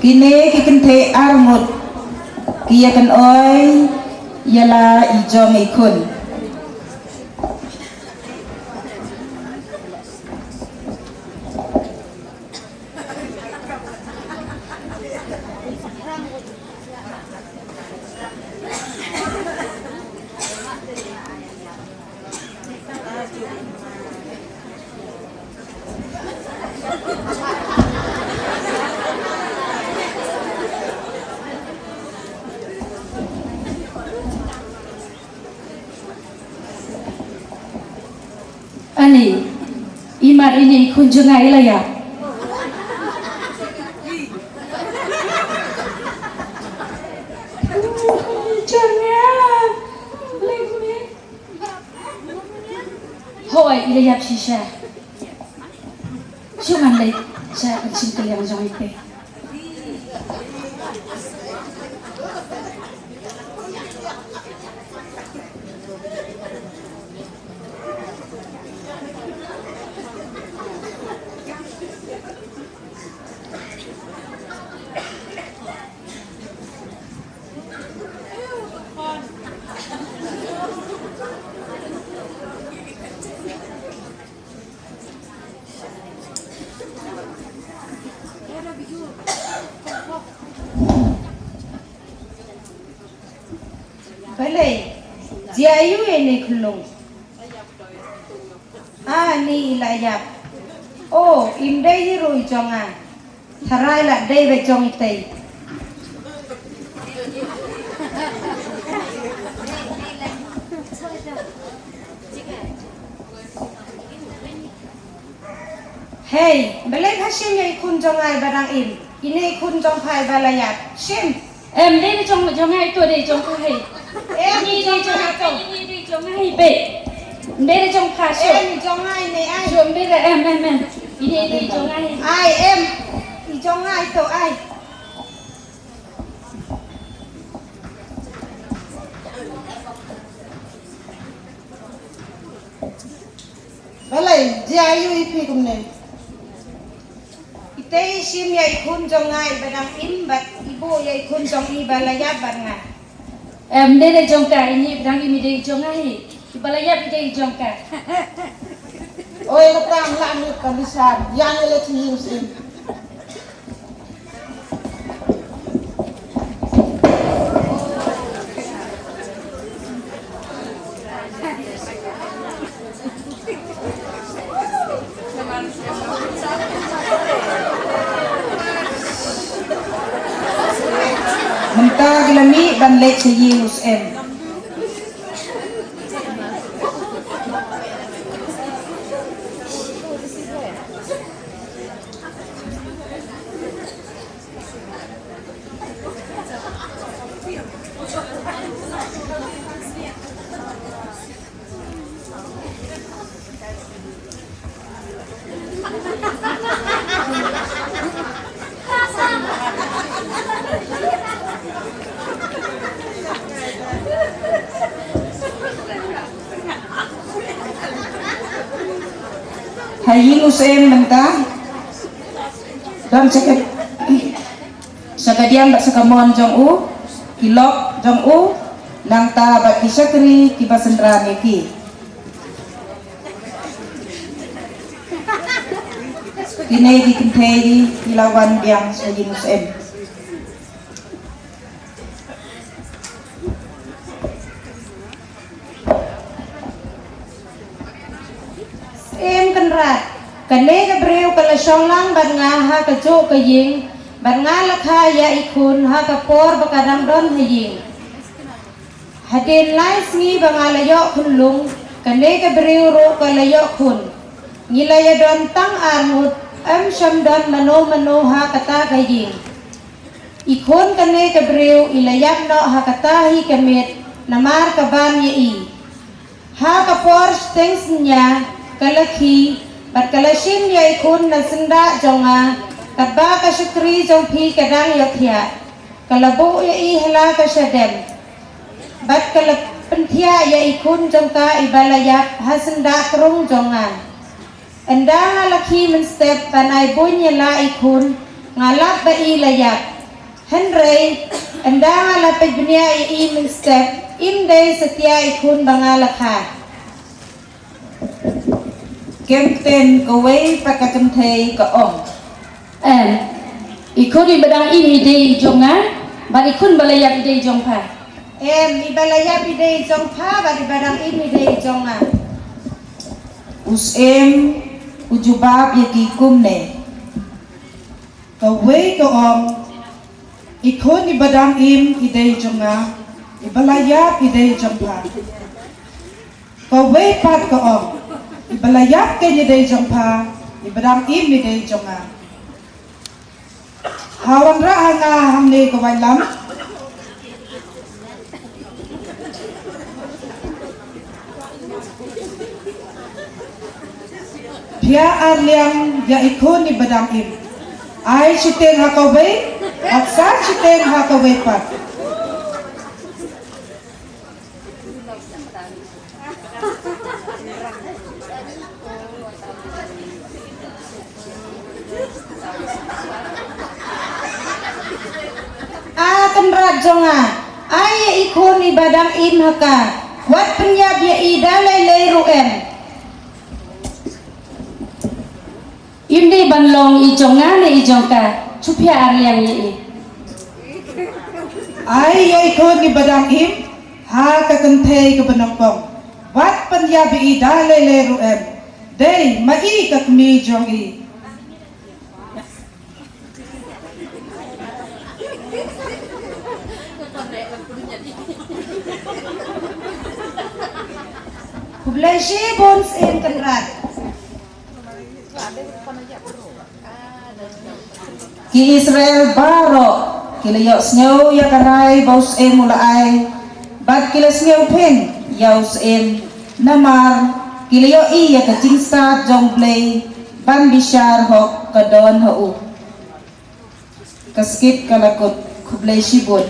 Kini kikente armut kia kan oi ialah ijom ikun. Ani, imat ini kunjungai lah ya. Jangan, lagi. Hoi, ilayap sisa. Jangan lagi, saya bercinta yang jangan itu. Balai, jiayu ini kulung. Ni ilayap. Oh, imdai hiru ijongan. Tharai lah dai bejong itai. Hey, balai hasim yang ikun jongai barang im. Ini ikun jong pai balayat. Sim. Em đi trong ngay tôi đi trong cái gì? Em đi trong đi trong ngay bể. Đây là trong khá sổ. Em trong ngay này ai? Trong đây là em. Đi trong ngay. Ai em? Đi trong ngay tổ ai? Balai, jayu ipi kumne. Ite sim yai kun trong ngay barang im bat ibu yai kun trong i balayat barang. Em đây là trong cả ini đang ini đi trong ngay. Ibalayat đi trong cả. Oi letam lanut kalisan yang le tiu sim. Mentah gelami dan lek seyius em. Hayin usem mentah dan sakadiam bak sakamon jong u kilok jong u nang ta bak kisakri kibasendra meki kini dikentei kilawan biang hayin usem em kenrat kene ke breu kala songlang ban nga ha ka jo ka ying ban nga lakha ya ikun ha ka por bakadang don haying hadin lai sngi bangalayo khunlung kene ke breu ro kalayo khun ngilaya don tang armut am shamdan mano ha kata kaying ikun kene ke breu ilayap no ha kata hi kemet namar kaban ye ha ka por stings nya kalaki bat kalasin yai kun na senda jonga taba ka syukri jong pi kadang yothia kalabo ya ihala ka syadem bat kalap pentia ya ikun jongka ibalayap hasenda kerung jongan anda ngalaki menstep panai bunya la ikun ngalap ba ilayap henry anda ngalap dunia i menstep imday setia ikun bangalakha kemten kawai pakakentei ka om ikun di badang ini di jongan bat ikun balayap di jongpa ibalayap di jongpa bat badang ini di jongan usem ujubab yakikum ne kawai ka om ikon ibadang im idei jonga ibalayap idei jongpa kawai pat ka om ibalayap ke idei jongpa ibadang im idei jonga hawan ra hanga hamne kawai lam Pia arliang ya ikon ni badang im. Ay siteng hakaway at sa siteng hakaway pat. Kenrat jonga ay ikon ni badang im haka wat penyab ya idalay leiruem Indi banlong i jonga ne i jongka chupya arliang ye Ay ya ikon ni badang im ha kakantay ka banokong. Wat panyabi idalay leru em. Day mai kakmi jong i. Kublayshi bons in kenrat Ki Israel baro kilayok snyaw ya karay baus em mulaay bat kilas snyaw pen yaus em namar kilayok i ya kacingsa jongblay ban bishar hok kadon hau kaskit kalakot kublay shibon